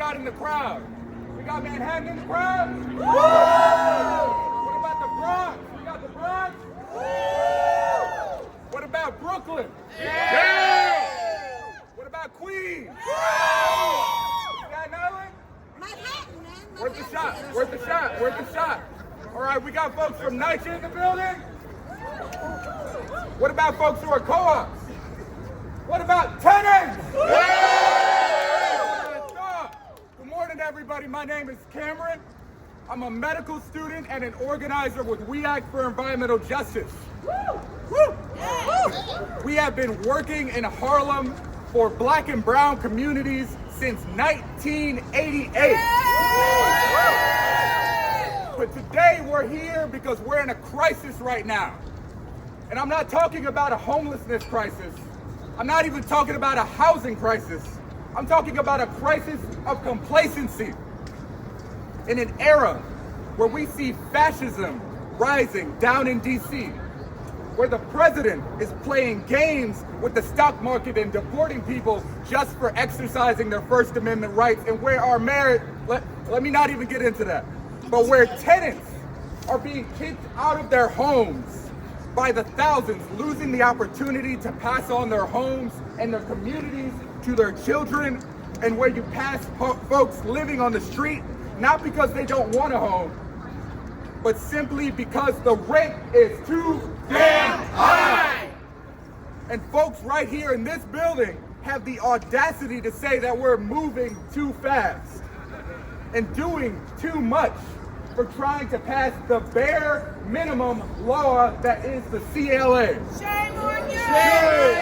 got in the crowd? We got Manhattan in the crowd? Woo! What about the Bronx? We got the Bronx? Woo! What about Brooklyn? Yeah! What about Queens? Staten Island? Manhattan, man. Worth the shot, worth the shot, worth the shot. All right, we got folks from NYCHA in the building. What about folks who are co-ops? What about tenants? Good morning, everybody. My name is Cameron. I'm a medical student and an organizer with We Act for Environmental Justice. We have been working in Harlem for Black and brown communities since 1988. But today we're here because we're in a crisis right now. And I'm not talking about a homelessness crisis. I'm not even talking about a housing crisis. I'm talking about a crisis of complacency. In an era where we see fascism rising down in DC, where the president is playing games with the stock market and deporting people just for exercising their First Amendment rights, and where our mayor, let me not even get into that, but where tenants are being kicked out of their homes by the thousands, losing the opportunity to pass on their homes and their communities to their children, and where you pass folks living on the street, not because they don't want a home, but simply because the rent is too damn high. And folks right here in this building have the audacity to say that we're moving too fast and doing too much for trying to pass the bare minimum law that is the CLA. Shame on you! Shame on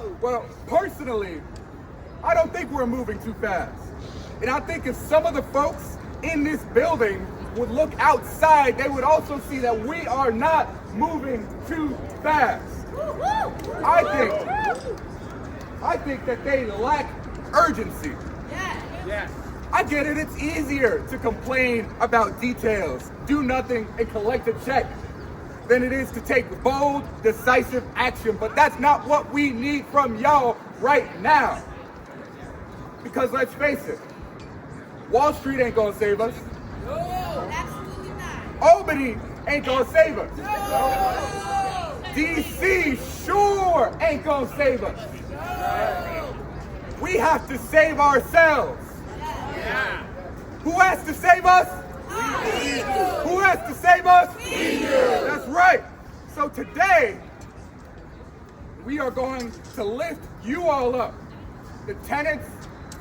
you! Well, personally, I don't think we're moving too fast. And I think if some of the folks in this building would look outside, they would also see that we are not moving too fast. I think that they lack urgency. Yes. I get it, it's easier to complain about details, do nothing, and collect a check than it is to take bold, decisive action. But that's not what we need from y'all right now. Because let's face it, Wall Street ain't gonna save us. No, absolutely not. Albany ain't gonna save us. No. DC sure ain't gonna save us. No. We have to save ourselves. Yeah. Who has to save us? We do. Who has to save us? We do. That's right. So today, we are going to lift you all up. The tenants,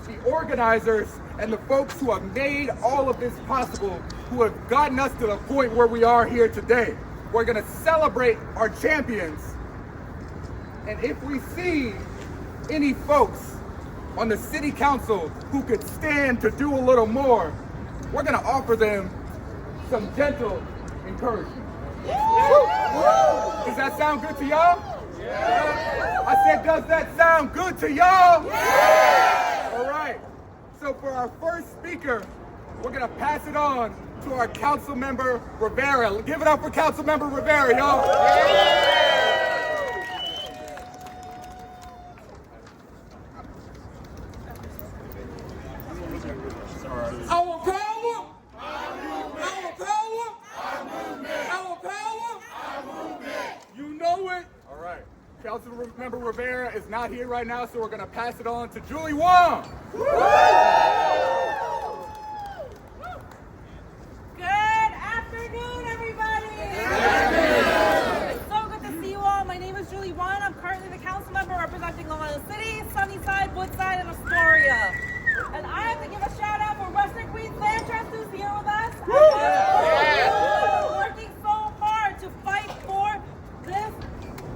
the organizers, and the folks who have made all of this possible, who have gotten us to the point where we are here today. We're gonna celebrate our champions. And if we see any folks on the city council who could stand to do a little more, we're gonna offer them some gentle encouragement. Does that sound good to y'all? Yeah. I said, does that sound good to y'all? Yeah. All right. So for our first speaker, we're gonna pass it on to our council member Rivera. Give it up for council member Rivera, y'all. Yeah. Our power, our power, our power, our movement. You know it. All right. Councilmember Rivera is not here right now, so we're going to pass it on to Julie Wong. Good afternoon, everybody. It's so good to see you all. My name is Julie Wong. I'm currently the council member representing Long Island City, Sunnyside, Woodside, and Astoria. And I have to give a shout out for Western Queens Land Trust, who's here with us. We're working so hard to fight for this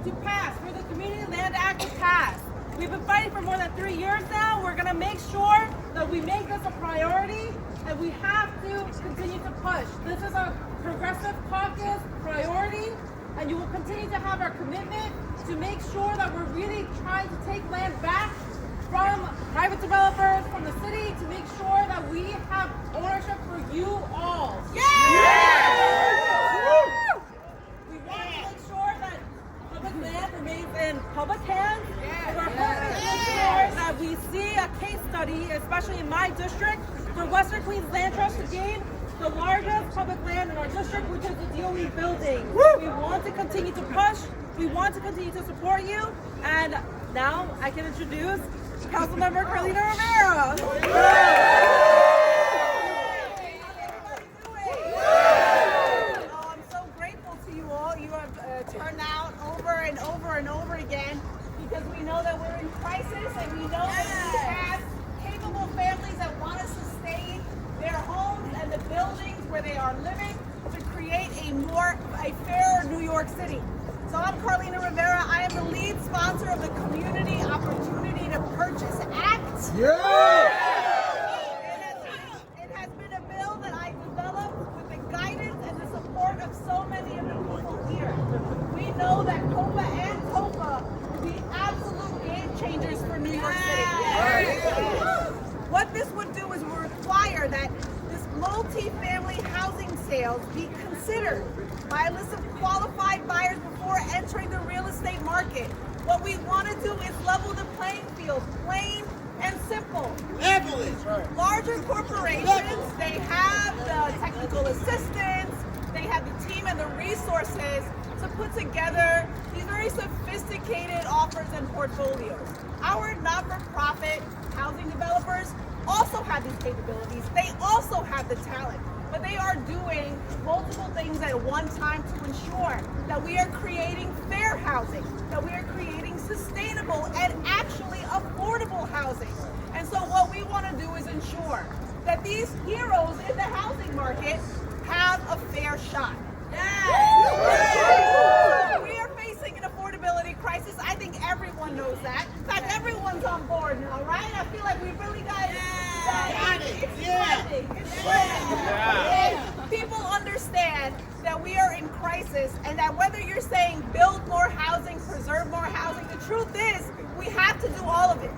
to pass, for the Community Land Act to pass. We've been fighting for more than 3 years now. We're going to make sure that we make this a priority, and we have to continue to push. This is a progressive caucus priority, and you will continue to have our commitment to make sure that we're really trying to take land back from private developers, from the city, to make sure that we have ownership for you all. Yeah! We want to make sure that public land remains in public hands. And we're hoping to make sure that we we see a case study, especially in my district, for Western Queens Land Trust to gain the largest public land in our district, which is the DOE building. We want to continue to push. We want to continue to support you. And now I can introduce Councilmember Carlina Rivera. I'm so grateful to you all. You have turned out over and over and over again because we know that we're in crisis and we know that we have capable families that want to sustain their homes and the buildings where they are living to create a fairer New York City. So I'm Carlina Rivera. I am the lead sponsor of the Community Opportunity to Purchase Act. Yeah! It has been a bill that I developed with the guidance and the support of so many of the people here. We know that COPA and TOPA will be absolute game changers for New York City. What this would do is require that this multi-family housing sales be considered by a list of qualified buyers before entering the real estate market. What we want to do is level the playing field, plain and simple. Larger corporations, they have the technical assistance, they have the team and the resources to put together these very sophisticated offers and portfolios. Our not-for-profit housing developers also have these capabilities. They also have the talent, but they are doing multiple things at one time to ensure that we are creating fair housing, that we are creating sustainable and actually affordable housing. And so what we want to do is ensure that these heroes in the housing market have a fair shot. We are facing an affordability crisis. I think everyone knows that. In fact, everyone's on board now, right? I feel like we really got it. It's trending. People understand that we are in crisis and that whether you're saying build more housing, preserve more housing, the truth is we have to do all of it.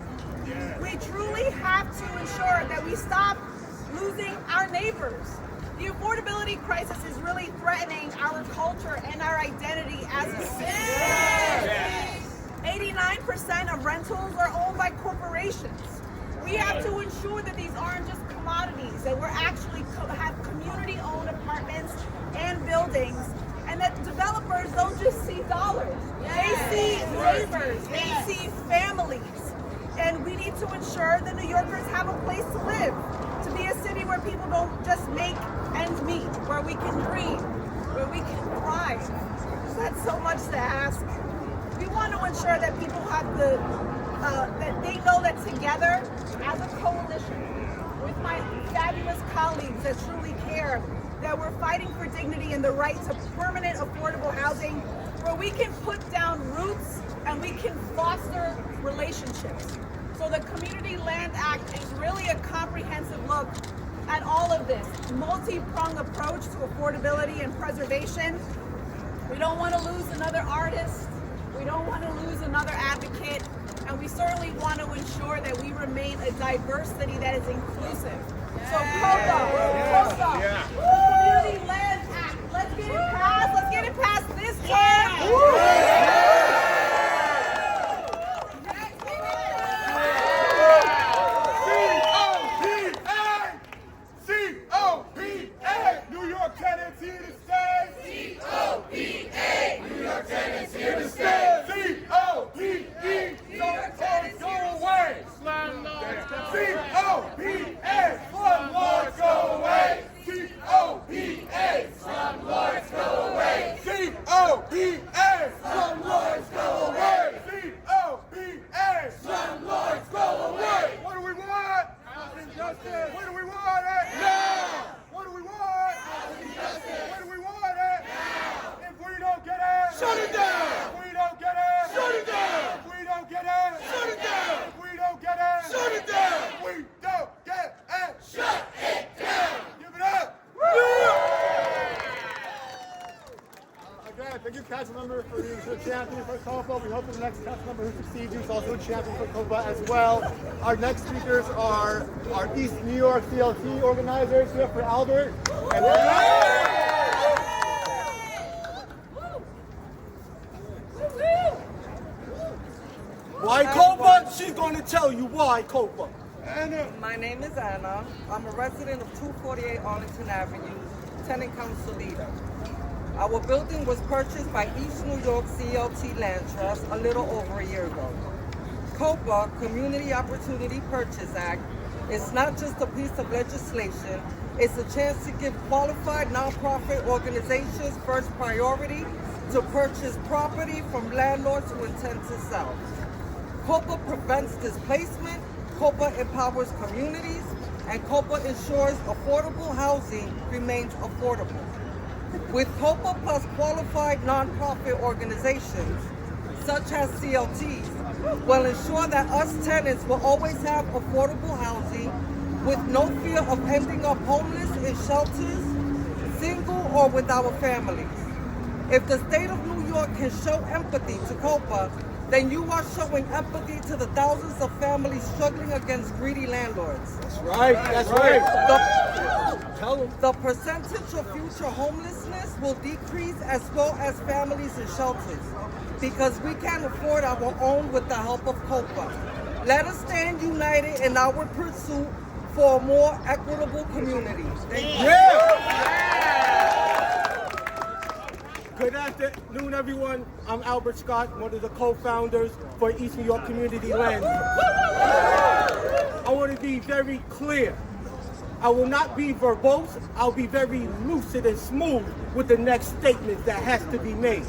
We truly have to ensure that we stop losing our neighbors. The affordability crisis is really threatening our culture and our identity as a city. 89% of rentals are owned by corporations. We have to ensure that these aren't just commodities, that we're actually have community-owned apartments and buildings, and that developers don't just see dollars. They see neighbors, they see families. And we need to ensure that New Yorkers have a place to live, to be a city where people don't just make ends meet, where we can dream, where we can thrive. That's so much to ask. We want to ensure that people have that they know that together, as a coalition, with my fabulous colleagues that truly care, that we're fighting for dignity and the right to permanent affordable housing, where we can put down roots and we can foster relationships. So the Community Land Act is really a comprehensive look at all of this, multi-pronged approach to affordability and preservation. We don't want to lose another artist. We don't want to lose another advocate. And we certainly want to ensure that we remain a diverse city that is inclusive. So COPA, Community Land Act, let's get it passed. Let's get it passed this time. New York tenants here to stay. C-O-P-A, New York tenants here to stay. C-O-P-E, slumlords go away. C-O-P-A, slumlords go away. C-O-P-A, slumlords go away. C-O-P-A, slumlords go away. C-O-P-A, slumlords go away. What do we want? Housing justice. What do we want? Now. What do we want? Housing justice. What do we want? Now. If we don't get it, shut it down. If we don't get it, shut it down. If we don't get it, shut it down. If we don't get it, shut it down. If we don't get it, shut it down. Give it up. Again, thank you, Councilmember, for being the champion for COPA. We hope the next Councilmember who succeeds you is also a champion for COPA as well. Our next speakers are our East New York CLT organizers here for Albert. And Why COPA? She going to tell you why COPA. My name is Anna. I'm a resident of 248 Arlington Avenue, tenant council leader. Our building was purchased by East New York CLT Land Trust a little over a year ago. COPA, Community Opportunity Purchase Act, is not just a piece of legislation, it's a chance to give qualified nonprofit organizations first priority to purchase property from landlords who intend to sell. COPA prevents displacement, COPA empowers communities, and COPA ensures affordable housing remains affordable. With COPA plus qualified nonprofit organizations, such as CLTs, will ensure that us tenants will always have affordable housing with no fear of ending up homeless in shelters, single or with our families. If the state of New York can show empathy to COPA, then you are showing empathy to the thousands of families struggling against greedy landlords. That's right, that's right. Tell them. The percentage of future homelessness will decrease as well as families in shelters because we can't afford our own with the help of COPA. Let us stand united in our pursuit for a more equitable community. Thank you. Good afternoon, everyone. I'm Albert Scott, one of the co-founders for East New York Community Land. I want to be very clear. I will not be verbose. I'll be very lucid and smooth with the next statement that has to be made.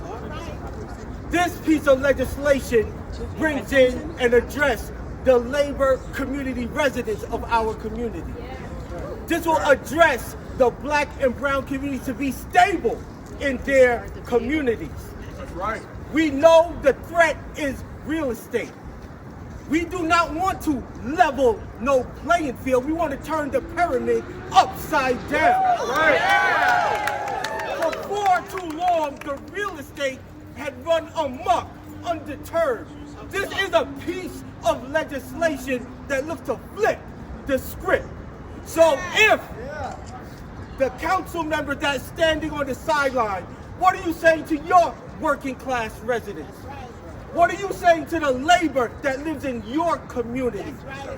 This piece of legislation brings in and addresses the labor community residents of our community. This will address the black and brown community to be stable in their communities. That's right. We know the threat is real estate. We do not want to level no playing field. We want to turn the pyramid upside down. Right. For far too long, the real estate had run amok, undeterred. This is a piece of legislation that looks to flip the script. So if the council member that's standing on the sideline, what are you saying to your working class residents? What are you saying to the labor that lives in your community?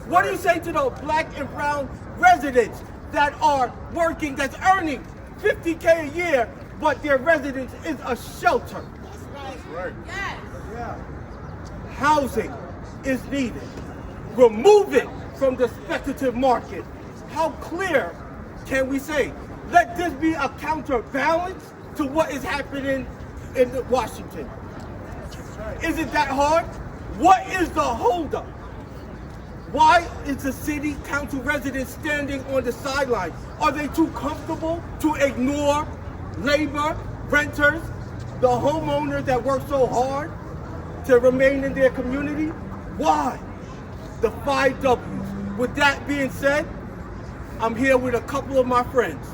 What are you saying to the black and brown residents that are working, that's earning $50K a year, but their residence is a shelter? That's right. Housing is needed. Remove it from the speculative market. How clear can we say? Let this be a counterbalance to what is happening in Washington. Is it that hard? What is the holdup? Why is the city council residents standing on the sidelines? Are they too comfortable to ignore labor, renters, the homeowners that work so hard to remain in their community? Why? The 5 W's. With that being said, I'm here with a couple of my friends.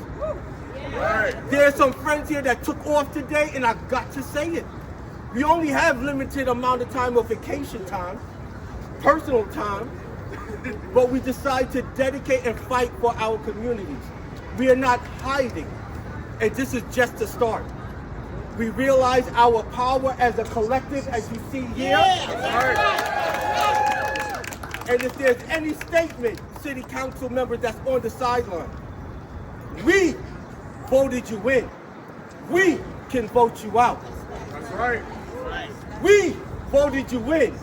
Right. There's some friends here that took off today, and I got to say it. We only have limited amount of time of vacation time, personal time, but we decide to dedicate and fight for our communities. We are not hiding, and this is just the start. We realize our power as a collective, as you see here. And if there's any statement, city council member that's on the sideline, we voted you in. We can vote you out. That's right. We voted you in.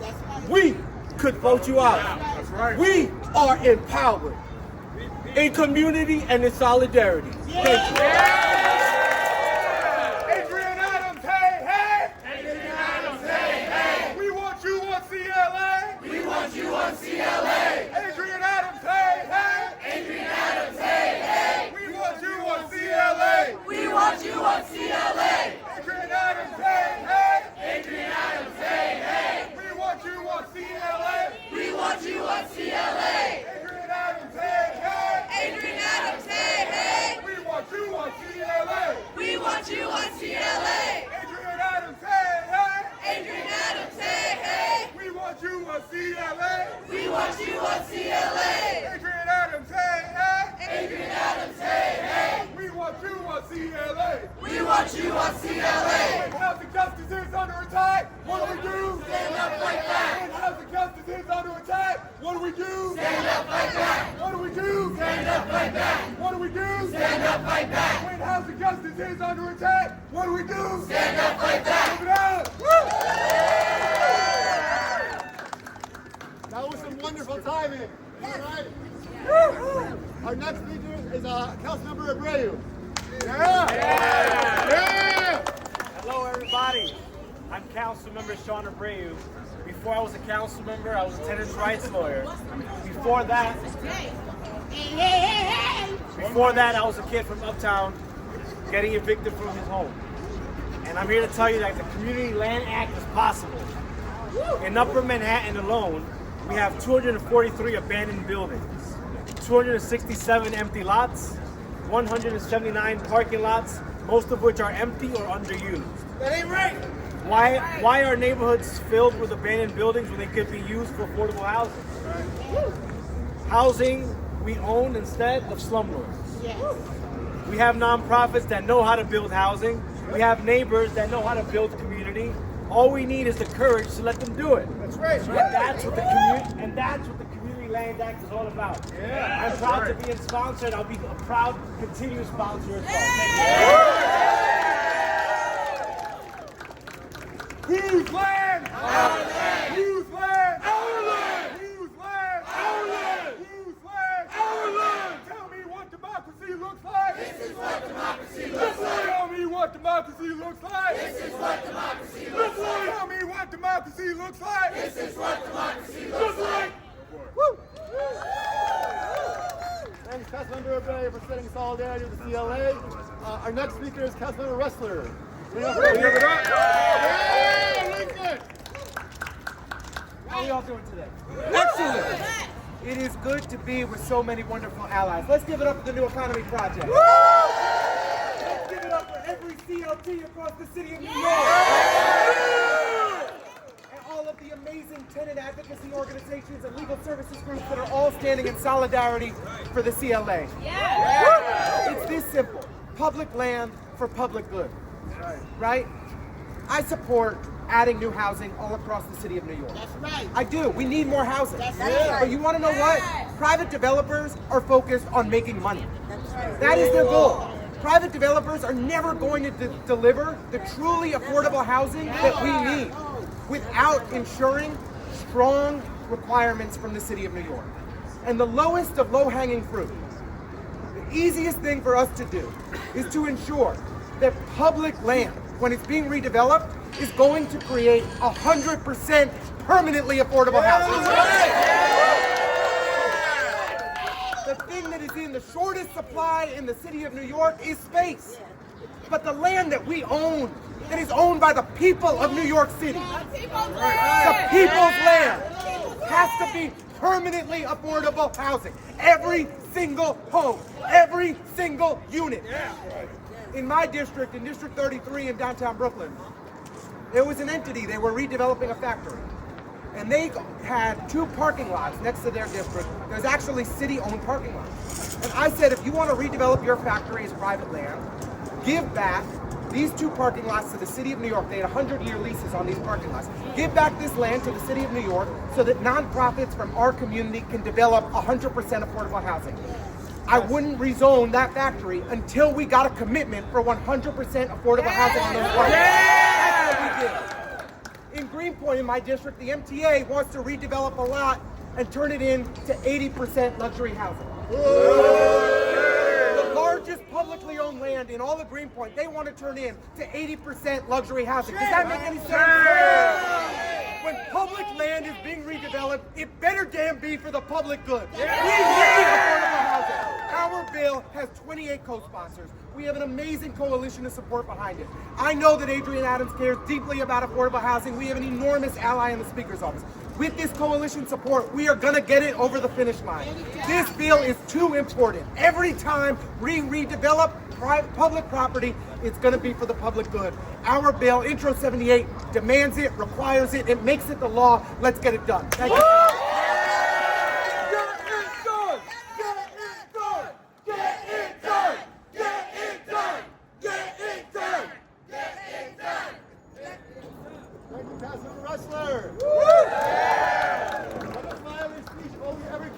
We could vote you out. That's right. We are empowered in community and in solidarity. Thank you. Adrian Adams, hey, hey! Adrian Adams, hey, hey! We want you on CLA! We want you on CLA! Adrian Adams, hey, hey! Adrian Adams, hey, hey! We want you on CLA! We want you on CLA! Adrian Adams, hey, hey! Adrian Adams, hey, hey! We want you on CLA! We want you on CLA! Adrian Adams, hey, hey! Adrian Adams, hey, hey! We want you on CLA! We want you on CLA! Adrian Adams, hey, hey! Adrian Adams, hey, hey! We want you on CLA! We want you on CLA! Adrian Adams, hey, hey! Adrian Adams, hey, hey! We want you on CLA! We want you on CLA! When housing justice is under attack, what do we do? Stand up like that! When housing justice is under attack, back. What do we do? Stand up, fight back. What do we do? Stand up, fight back. What do we do? Stand up, fight back. When housing justice is under attack, what do we do? Stand up, fight back. Move it up. That was some wonderful timing. All right. Our next speaker is Councilmember Abreu. Yeah. Hello, everybody. I'm Councilmember Sean Abreu. Before I was a council member, I was a tenants' rights lawyer. Before that, I was a kid from Uptown getting evicted from his home. And I'm here to tell you that the Community Land Act is possible. In Upper Manhattan alone, we have 243 abandoned buildings, 267 empty lots, 179 parking lots, most of which are empty or underused. That ain't right. Why are neighborhoods filled with abandoned buildings when they could be used for affordable housing? Housing we own instead of slumlords. We have nonprofits that know how to build housing. We have neighbors that know how to build community. All we need is the courage to let them do it. That's right. And that's what the Community Land Act is all about. Yeah, I'm proud to be sponsored. I'll be a proud continuous sponsor as well. Thank you. Whose land? Our land. Whose land? Our land. Whose land? Our land. Whose land? Our land. Tell me what democracy looks like. This is what democracy looks like. Tell me what democracy looks like. This is what democracy looks like. Tell me what democracy looks like. This is what democracy looks like. Woo! Thanks, Councilmember Abreu, for setting solidarity with the CLA. Our next speaker is Councilmember Ressler. Give it up. Yeah, Lincoln! How are y'all doing today? Excellent. It is good to be with so many wonderful allies. Let's give it up for the New Economy Project. Let's give it up for every CLT across the city of New York. And all of the amazing tenant advocacy organizations and legal services groups that are all standing in solidarity for the CLA. It's this simple. Public land for public good. Right? I support adding new housing all across the city of New York. That's right. I do. We need more housing. That's right. But you want to know what? Private developers are focused on making money. That's right. That is their goal. Private developers are never going to deliver the truly affordable housing that we need without ensuring strong requirements from the city of New York. And the lowest of low-hanging fruit, the easiest thing for us to do is to ensure that public land, when it's being redeveloped, is going to create 100% permanently affordable housing. The thing that is in the shortest supply in the city of New York is space. But the land that we own, that is owned by the people of New York City, the people's land, has to be permanently affordable housing. Every single home, every single unit. In my district, in District 33 in downtown Brooklyn, there was an entity, they were redeveloping a factory. And they had 2 parking lots next to their district. There's actually city-owned parking lots. And I said, if you want to redevelop your factory as private land, give back these 2 parking lots to the city of New York. They had 100-year leases on these parking lots. Give back this land to the city of New York so that nonprofits from our community can develop 100% affordable housing. I wouldn't rezone that factory until we got a commitment for 100% affordable housing on those parking lots. That's what we did. In Greenpoint, in my district, the MTA wants to redevelop a lot and turn it into 80% luxury housing. The largest publicly owned land in all of Greenpoint, they want to turn in to 80% luxury housing. Does that make any sense? When public land is being redeveloped, it better damn be for the public good. We need affordable housing. Our bill has 28 co-sponsors. We have an amazing coalition of support behind it. I know that Adrienne Adams cares deeply about affordable housing. We have an enormous ally in the Speaker's office. With this coalition support, we are going to get it over the finish line. This bill is too important. Every time we redevelop public property, it's going to be for the public good. Our bill, Intro 78, demands it, requires it, it makes it the law. Let's get it done. Thank you.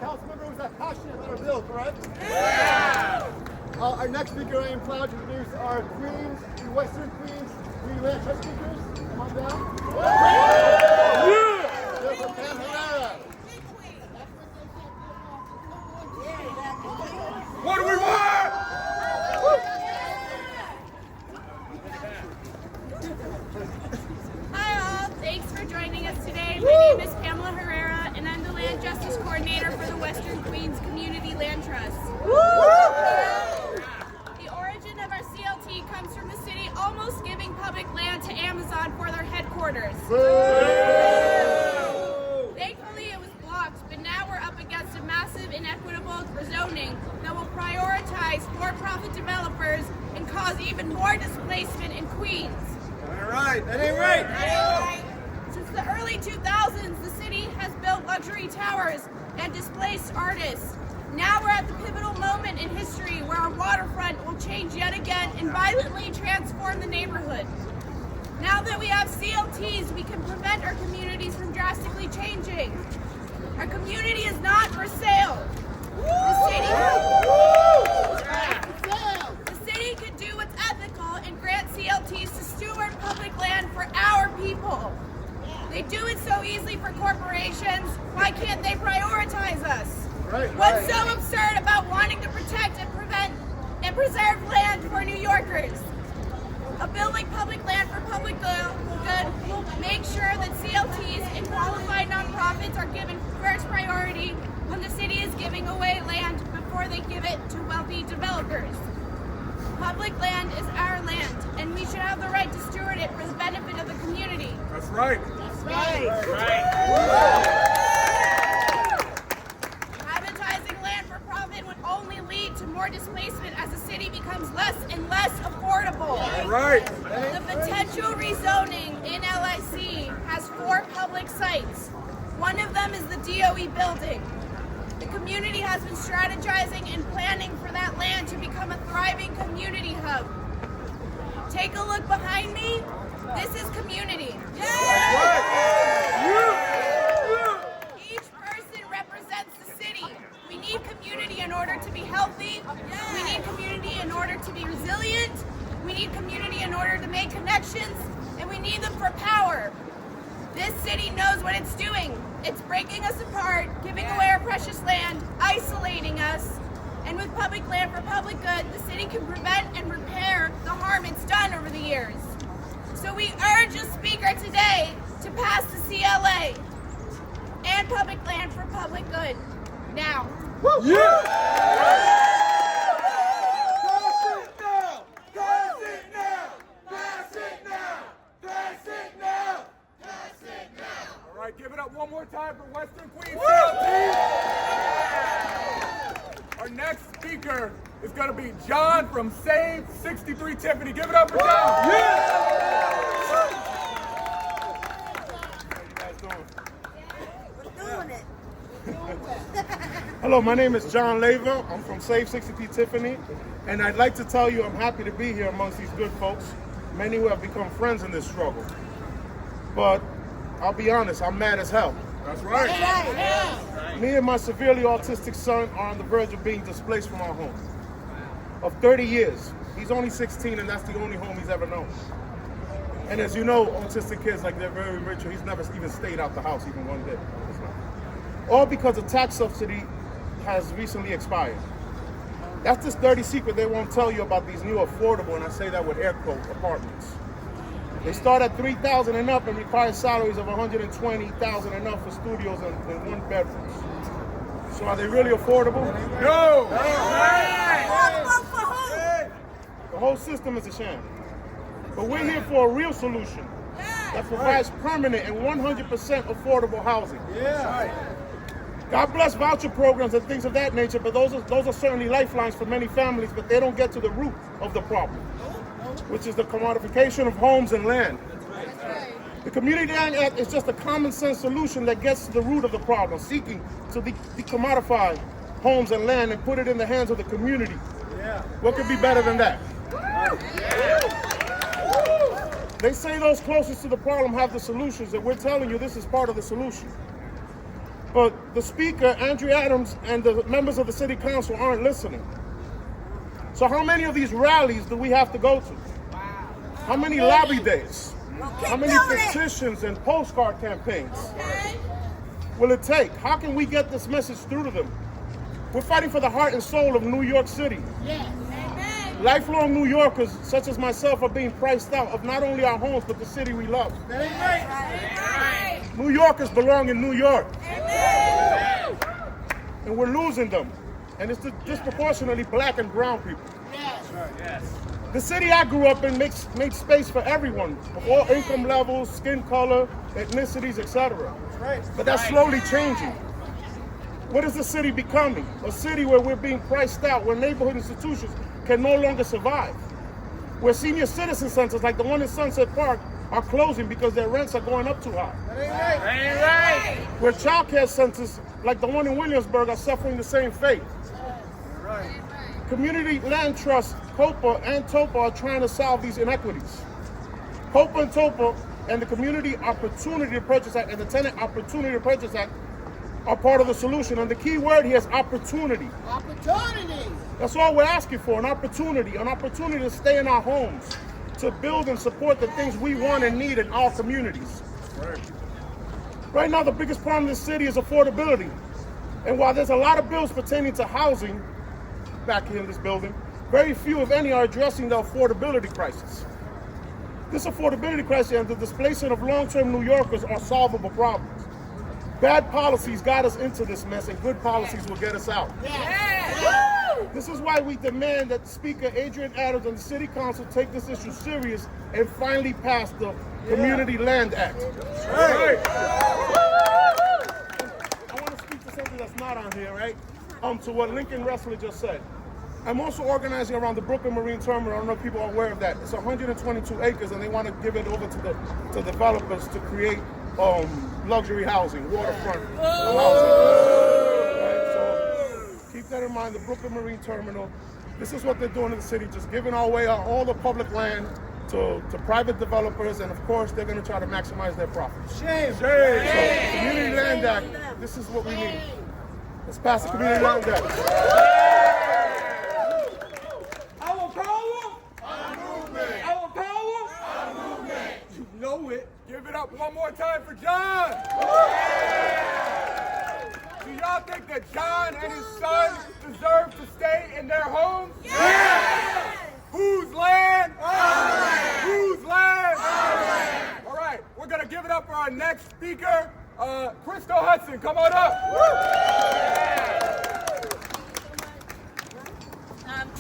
council member who's that passionate about our bill, correct? Yeah! Our next speaker, I am proud to introduce our Queens, Western Queens, Green Land Trust speakers. Come on down. Yeah! Pam Herrera. What do we want? Hi all, thanks for joining us today. My name is Pamela Herrera and I'm the Land Justice Coordinator for the Western Queens Community Land Trust. The origin of our CLT comes from the city almost giving public land to Amazon for their headquarters. Thankfully it was blocked, but now we're up against a massive inequitable rezoning that will prioritize for-profit developers and cause even more displacement in Queens. All right, that ain't right. Since the early 2000s, the city has built luxury towers and displaced artists. Now we're at the pivotal moment in history where our waterfront will change yet again and violently transform the neighborhood. Now that we have CLTs, we can prevent our communities from drastically changing. Our community is not for sale. The city could do what's ethical and grant CLTs to steward public land for our people. They do it so easily for corporations. Why can't they prioritize us? What's so absurd about wanting to protect and prevent and preserve land for New Yorkers? A bill like Public Land for Public Good will make sure that CLTs and qualified nonprofits are given first priority when the city is giving away land before they give it to wealthy developers. Public land is our land, and we should have the right to steward it for the benefit of the community. That's right. Privatizing land for profit would only lead to more displacement as the city becomes less and less affordable. Right. The potential rezoning in LIC has 4 public sites. One of them is the DOE building. The community has been strategizing and planning for that land to become a thriving community hub. Take a look behind me. This is community. Each person represents the city. We need community in order to be healthy. We need community in order to be resilient. We need community in order to make connections. And we need them for power. This city knows what it's doing. It's breaking us apart, giving away our precious land, isolating us. And with Public Land for Public Good, the city can prevent and repair the harm it's done over the years. So we urge the speaker today to pass the CLA and Public Land for Public Good now. All right, give it up one more time for Western Queens CLT. Our next speaker is going to be John from Save 63 Tiffany. Give it up for John. How you guys doing? Hello, my name is John Leva. I'm from Save 63 Tiffany, and I'd like to tell you I'm happy to be here amongst these good folks, many who have become friends in this struggle. But I'll be honest, I'm mad as hell. That's right. Me and my severely autistic son are on the verge of being displaced from our home. Of 30 years. He's only 16 and that's the only home he's ever known. And as you know, autistic kids, like they're very rich, he's never even stayed out the house even one day. All because the tax subsidy has recently expired. That's this dirty secret they won't tell you about these new affordable, and I say that with air quote, apartments. They start at $3,000 and up and require salaries of $120,000 and up for studios and 1 bedrooms. So are they really affordable? No! The whole system is a sham. But we're here for a real solution that provides permanent and 100% affordable housing. God bless voucher programs and things of that nature, but those are certainly lifelines for many families, but they don't get to the root of the problem, which is the commodification of homes and land. The Community Land Act is just a common sense solution that gets to the root of the problem, seeking to decommodify homes and land and put it in the hands of the community. What could be better than that? They say those closest to the problem have the solutions, and we're telling you this is part of the solution. But the speaker, Andrew Adams, and the members of the city council aren't listening. So how many of these rallies do we have to go to? How many lobby days? How many petitions and postcard campaigns will it take? How can we get this message through to them? We're fighting for the heart and soul of New York City. Lifelong New Yorkers, such as myself, are being priced out of not only our homes, but the city we love. New Yorkers belong in New York. And we're losing them. And it's disproportionately black and brown people. The city I grew up in makes space for everyone, of all income levels, skin color, ethnicities, etc. But that's slowly changing. What is the city becoming? A city where we're being priced out, where neighborhood institutions can no longer survive. Where senior citizen centers like the one in Sunset Park are closing because their rents are going up too high. Where child care centers like the one in Williamsburg are suffering the same fate. Community Land Trust, COPA, and TOPA are trying to solve these inequities. COPA and TOPA and the Community Opportunity to Purchase Act and the Tenant Opportunity to Purchase Act are part of the solution. And the key word here is opportunity. Opportunity! That's all we're asking for, an opportunity to stay in our homes, to build and support the things we want and need in our communities. Right now, the biggest problem in this city is affordability. And while there's a lot of bills pertaining to housing back here in this building, very few, if any, are addressing the affordability crisis. This affordability crisis and the displacement of long-term New Yorkers are solvable problems. Bad policies got us into this mess, and good policies will get us out. This is why we demand that Speaker Adrian Adams and the City Council take this issue serious and finally pass the Community Land Act. I want to speak to something that's not on here, right? To what Lincoln Wrestler just said. I'm also organizing around the Brooklyn Marine Terminal. I don't know if people are aware of that. It's 122 acres, and they want to give it over to developers to create luxury housing, waterfront housing. Right? So keep that in mind, the Brooklyn Marine Terminal. This is what they're doing in the city, just giving away all the public land to private developers, and of course, they're going to try to maximize their profits. Shame! So, Community Land Act, this is what we need. Let's pass the Community Land Act. Our power, our movement. Our power, our movement. You know it. Give it up one more time for John. Do y'all think that John and his son deserve to stay in their homes? Yes! Whose land? Our land. Whose land? Our land. All right, we're going to give it up for our next speaker, Crystal Hudson. Come on up.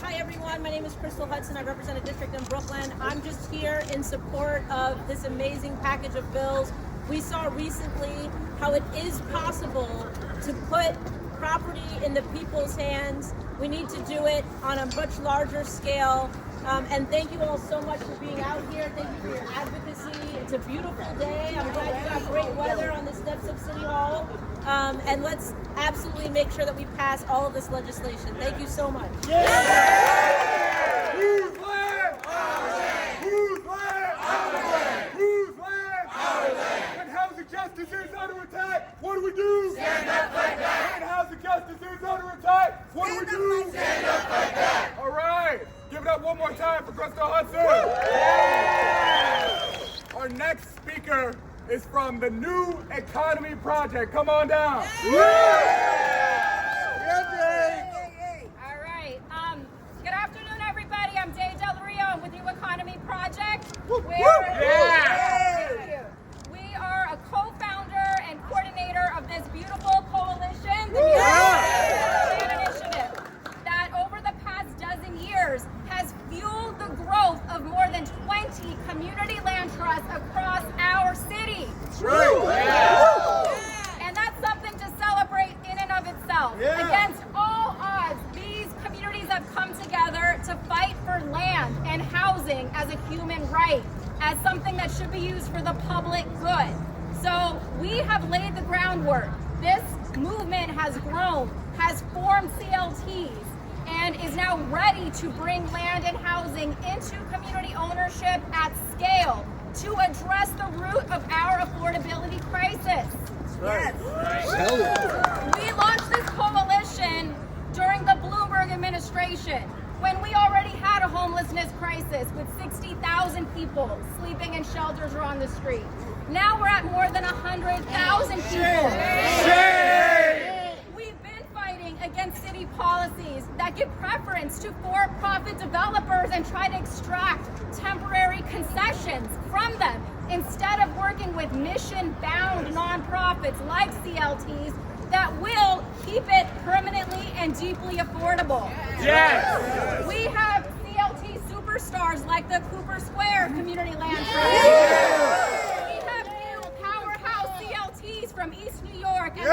Hi everyone, my name is Crystal Hudson. I represent a district in Brooklyn. I'm just here in support of this amazing package of bills. We saw recently how it is possible to put property in the people's hands. We need to do it on a much larger scale. And thank you all so much for being out here. Thank you for your advocacy. It's a beautiful day. I'm glad you got great weather on the steps of City Hall. And let's absolutely make sure that we pass all of this legislation. Thank you so much. Whose land? Our land. Whose land? Our land. Whose land? Our land. When housing justice is under attack, what do? Stand up like that. When housing justice is under attack, what do? Stand up like that. All right. Give it up one more time for Crystal Hudson. Our next speaker is from the New Economy Project. Come on down. All right. Good afternoon, everybody. I'm Day Del Rio. I'm with New Economy Project. We are a co-founder and coordinator of this beautiful coalition, the New York Land Initiative, that over the past dozen years has fueled the growth of more than 20 community land trusts across our city. And that's something to celebrate in and of itself. Against all odds, these communities have come together to fight for land and housing as a human right, as something that should be used for the public good. So we have laid the groundwork. This movement has grown, has formed CLTs, and is now ready to bring land and housing into community ownership at scale to address the root of our affordability crisis. Yes. We launched this coalition during the Bloomberg administration when we already had a homelessness crisis with 60,000 people sleeping in shelters or on the street. Now we're at more than 100,000 people. We've been fighting against city policies that give preference to for-profit developers and try to extract temporary concessions from them instead of working with mission-bound nonprofits like CLTs that will keep it permanently and deeply affordable. Yes. We have CLT superstars like the Cooper Square Community Land Trust. We have new powerhouse CLTs from East New York and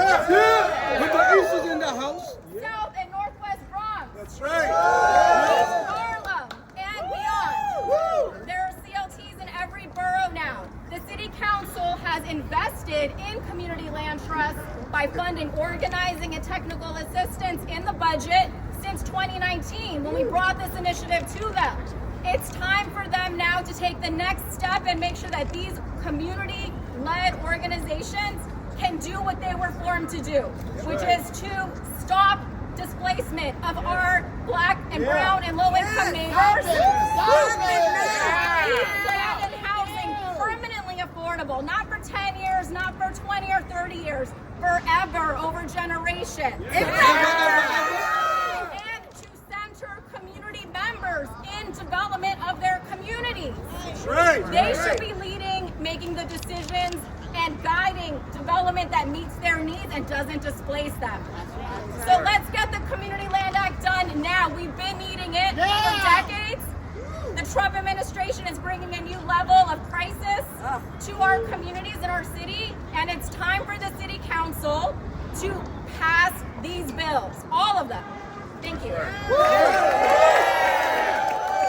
With the East in the house. South and Northwest Bronx. That's right. East Harlem and beyond. There are CLTs in every borough now. The City Council has invested in community land trusts by funding organizing and technical assistance in the budget since 2019 when we brought this initiative to them. It's time for them now to take the next step and make sure that these community-led organizations can do what they were formed to do, which is to stop displacement of our Black and brown and low-income neighbors. Keep land and housing permanently affordable, not for 10 years, not for 20 or 30 years, forever, over generations. And to center community members in development of their communities. They should be leading, making the decisions, and guiding development that meets their needs and doesn't displace them. So let's get the Community Land Act done now. We've been needing it for decades. The Trump administration is bringing a new level of crisis to our communities in our city, and it's time for the City Council to pass these bills, all of them. Thank you.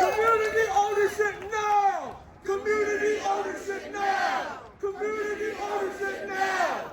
Community ownership now! Community ownership now! Community ownership now!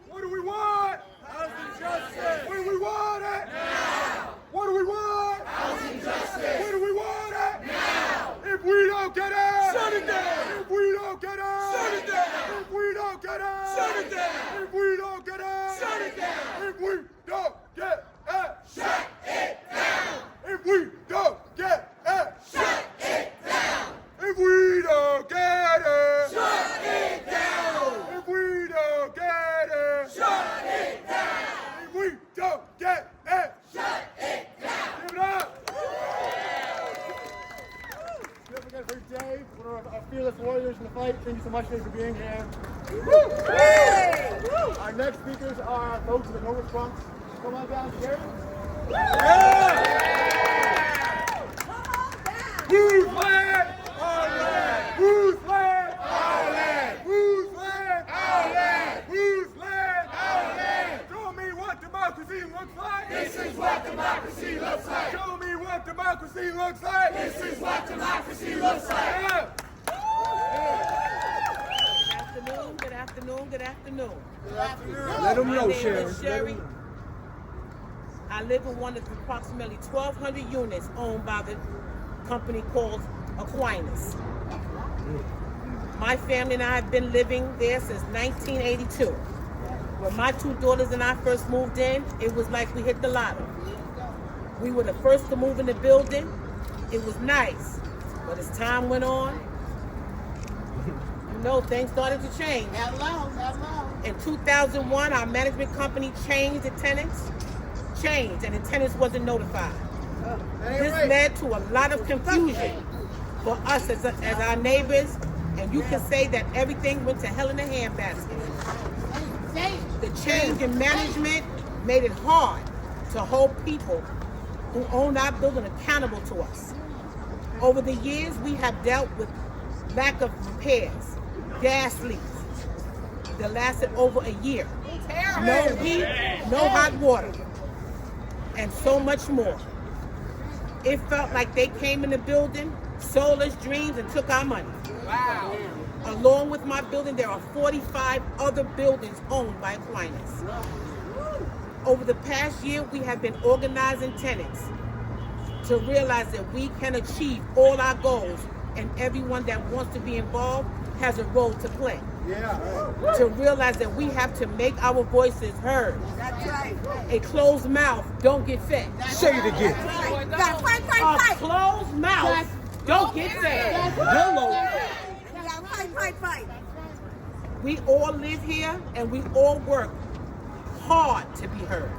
What do we want? Housing justice! When do we want it? Now! What do we want? Housing justice! When do we want it? Now! If we don't get it, Shut it down! If we don't get it, Shut it down! If we don't get it, Shut it down! If we don't get it, Shut it down! If we don't get it, Shut it down! If we don't get it, Shut it down! If we don't get it, Shut it down! If we don't get it, Shut it down! If we don't get it, Shut it down! give it up. Don't forget for Dave, one of our fearless warriors in the fight. Thank you so much, Dave, for being here. Our next speakers are folks in the Northwest Bronx. Come on down, Jerry. Whose land? Our land. Whose land? Our land. Whose land? Our land. Whose land? Our land. Show me what democracy looks like. This is what democracy looks like! Show me what democracy looks like. This is what democracy looks like! Yeah. Good afternoon, good afternoon. Let them My know, name Sharon. is Sherry. I live in one of the approximately 1,200 units owned by the company called Aquinas. My family and I have been living there since 1982. When my two daughters and I first moved in, it was like we hit the lotto. We were the first to move in the building. It was nice, but as time went on, you know, things started to change. In 2001, our management company changed the tenants, and the tenants wasn't notified. This led to a lot of confusion for us as our neighbors, and you can say that everything went to hell in a handbasket. The change in management made it hard to hold people who own our building accountable to us. Over the years, we have dealt with lack of repairs, gas leaks that lasted over a year, no heat, no hot water, and so much more. It felt like they came in the building, sold us dreams, and took our money. Wow. Along with my building, there are 45 other buildings owned by Aquinas. Over the past year, we have been organizing tenants to realize that we can achieve all our goals, and everyone that wants to be involved has a role to play. to realize that we have to make our voices heard. That's right. A closed mouth don't get fed. Say it again. Fight, A closed mouth don't get fed. Hello. fight. We all live here and we all work hard to be heard.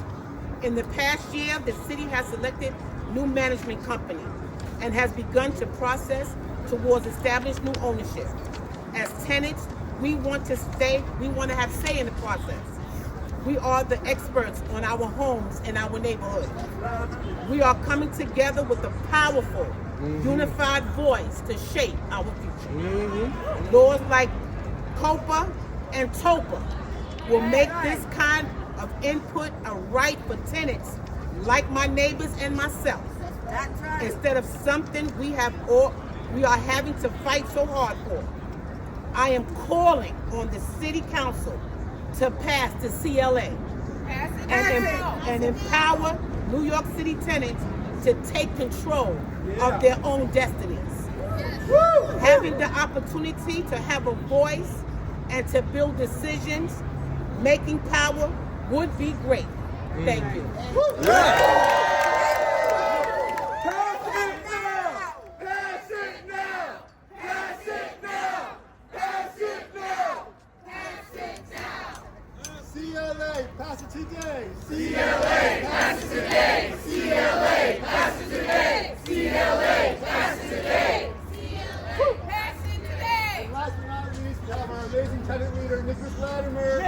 In the past year, the city has selected new management company and has begun to process towards establish new ownership. As tenants, we want to have say in the process. We are the experts on our homes and our neighborhoods. We are coming together with a powerful, unified voice to shape our future. Laws like COPA and TOPA will make this kind of input a right for tenants like my neighbors and myself. That's right. Instead of something we are having to fight so hard for. I am calling on the City Council to pass the CLA and empower New York City tenants to take control of their own destinies. Having the opportunity to have a voice and to build decisions, making power would be great. Thank you. CLA, pass it today. CLA, pass it today. CLA, pass it today. CLA, pass it today. Pass it today. And last but not least, we have our amazing tenant leader, Nicholas Latimer.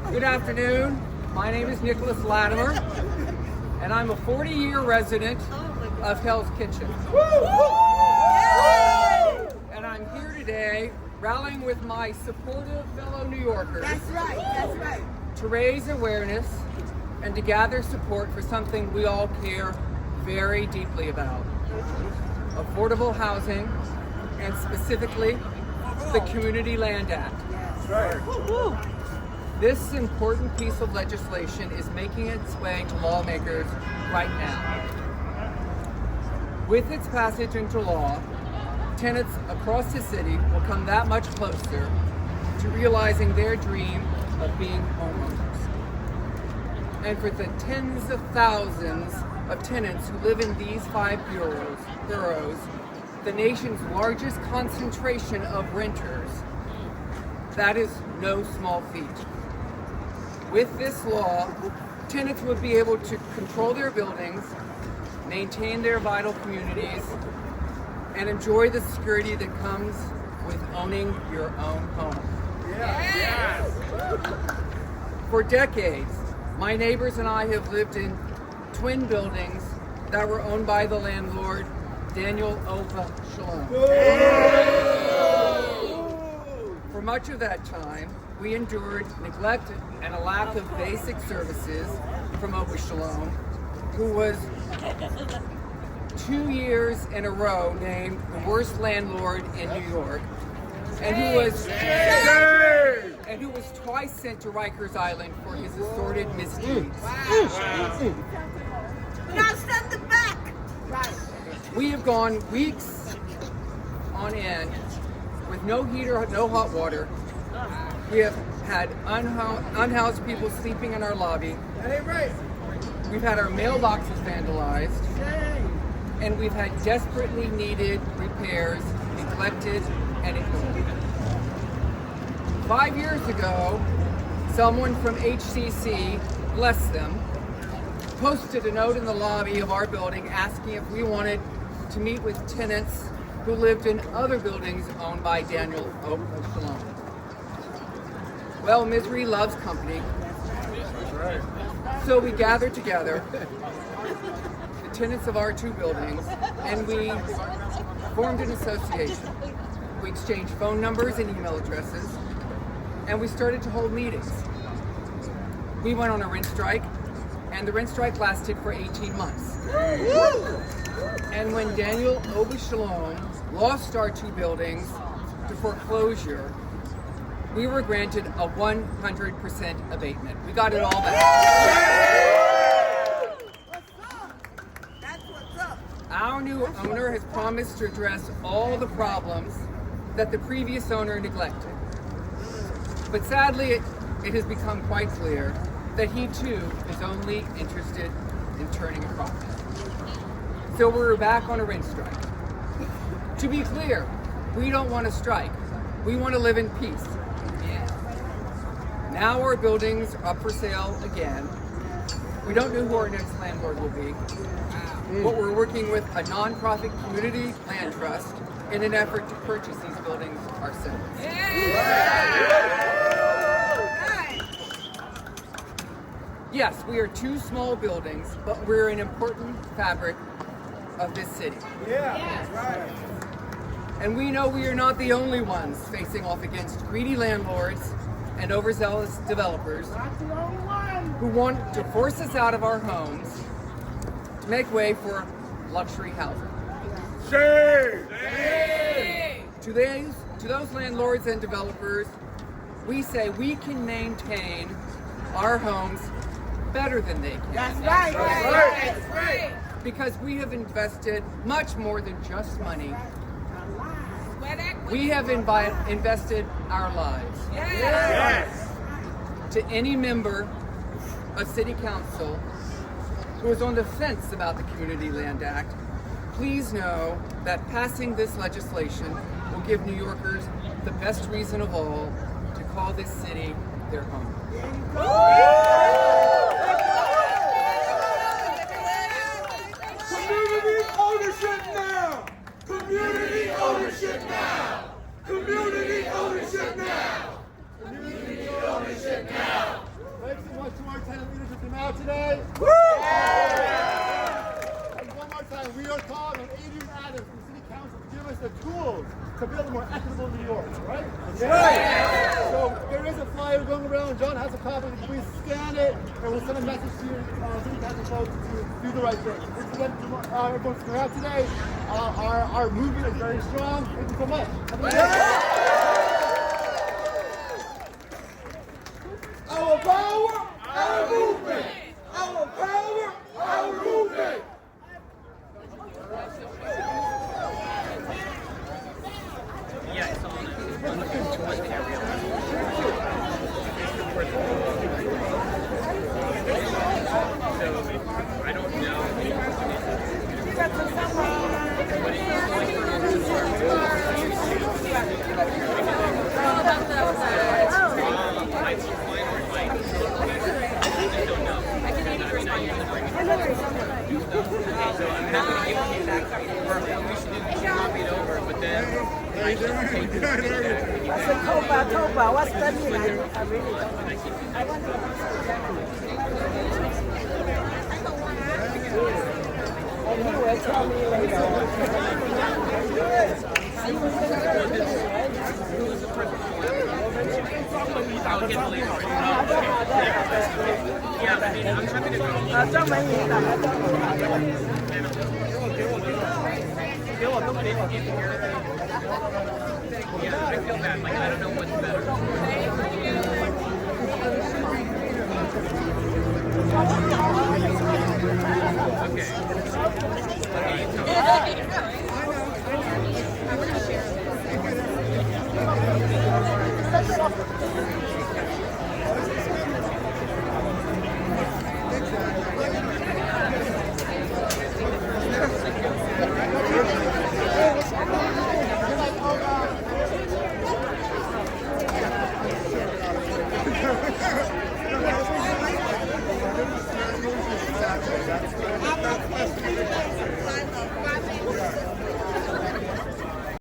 Good afternoon. My name is Nicholas Latimer, and I'm a 40-year resident of Hell's Kitchen. And I'm here today rallying with my supportive fellow New Yorkers. That's right. To raise awareness and to gather support for something we all care very deeply about. Affordable housing, and specifically the Community Land Act. This important piece of legislation is making its way to lawmakers right now. With its passage into law, tenants across the city will come that much closer to realizing their dream of being homeowners. And for the tens of thousands of tenants who live in these 5 boroughs, the nation's largest concentration of renters, that is no small feat. With this law, tenants would be able to control their buildings, maintain their vital communities, and enjoy the security that comes with owning your own home. Yes. For decades, my neighbors and I have lived in twin buildings that were owned by the landlord, Daniel Ova Shalom. For much of that time, we endured neglect and a lack of basic services from Ova Shalom, who was 2 years in a row named the worst landlord in New York, and who was twice sent to Rikers Island for his assorted misdeeds. Now send it back. We have gone weeks on end with no heater, no hot water. We have had unhoused people sleeping in our lobby. We've had our mailboxes vandalized. And we've had desperately needed repairs neglected and ignored. 5 years ago, someone from HCC, bless them, posted a note in the lobby of our building asking if we wanted to meet with tenants who lived in other buildings owned by Daniel Shalom. Well, misery loves company. So we gathered together, the tenants of our 2 buildings, and we formed an association. We exchanged phone numbers and email addresses, and we started to hold meetings. We went on a rent strike, and the rent strike lasted for 18 months. And when Daniel Ova Shalom lost our 2 buildings to foreclosure, we were granted a 100% abatement. We got it all back. Our new owner has promised to address all the problems that the previous owner neglected. But sadly, it has become quite clear that he too is only interested in turning a profit. So we're back on a rent strike. To be clear, we don't want to strike. We want to live in peace. Now our buildings are up for sale again. We don't know who our next landlord will be, but we're working with a nonprofit community land trust in an effort to purchase these buildings ourselves. Yes, we are two small buildings, but we're an important fabric of this city. And we know we are not the only ones facing off against greedy landlords and overzealous developers who want to force us out of our homes to make way for luxury housing. To those landlords and developers, we say we can maintain our homes better than they can. That's right. That's right. Because we have invested much more than just money. We have invested our lives. To any member of City Council who is on the fence about the Community Land Act, please know that passing this legislation will give New Yorkers the best reason of all to call this city their home. Community ownership now! Community ownership now! Community ownership now! Community ownership now! Thanks so much to our tenant leaders who came out today. And one more time, we are calling on Adrian Adams from the City Council to give us the tools to build a more equitable New York, right? So there is a flyer going around. John has a copy. Please scan it, and we'll send a message to your City Council folks to do the right thing. Thanks again to everyone's coming out today. Our movement is very strong. Thank you so much. Have a good day. Our power, our movement! Our power, our movement! Toba, what's the meaning? I really don't. And you will tell me I feel bad. Like, I don't know what's better. Okay.